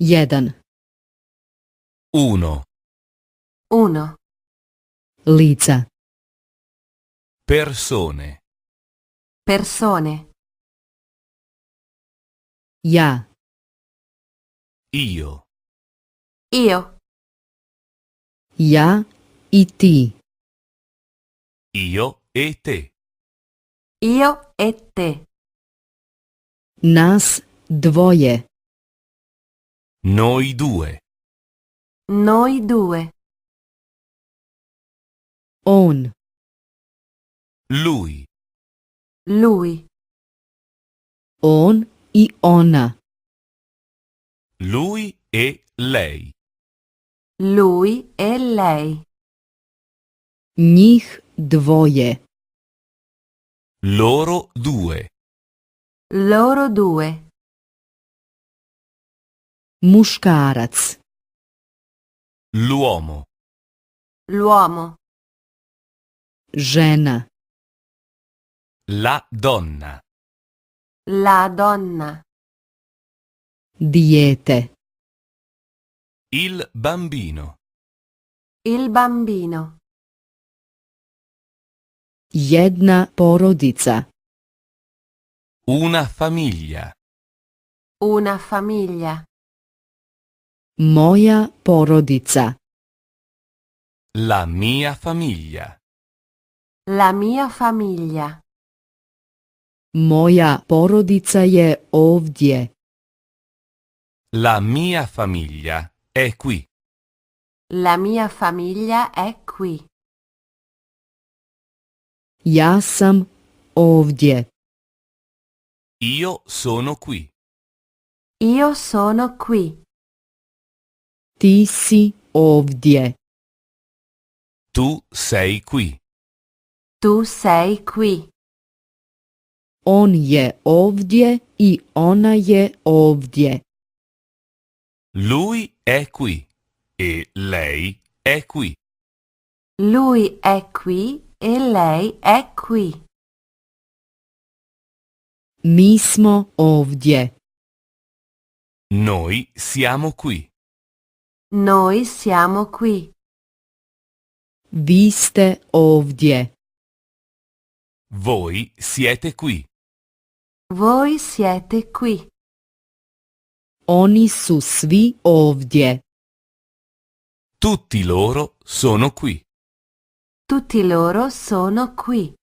Jedan. Uno. Uno. Lica. Persone. Persone. Ja. Io. Io. Ja i ti. Io e te. Io e te. Nas dvoje. Noi due. Noi due. On. Lui. Lui. On i ona. Lui e lei. Lui e lei. Njih dvoje. Loro due. Loro due. Muškarac. L'uomo. L'uomo. Žena. La donna. La donna. Dijete. Il bambino. Il bambino. Jedna porodica. Una famiglia. Una famiglia. Moja porodica. La mia famiglia. La mia famiglia. Moja porodica je ovdje. La mia famiglia è qui. La mia famiglia è qui. Ja sam ovdje. Io sono qui. Io sono qui. Ti si ovdje. Tu sei qui. Tu sei qui. On je ovdje i ona je ovdje. Lui è qui e lei è qui. Lui è qui e lei è qui. Mi smo ovdje. Noi siamo qui. Noi siamo qui. Vi ste ovdje. Voi siete qui. Voi siete qui. Oni su svi ovdje. Tutti loro sono qui. Tutti loro sono qui.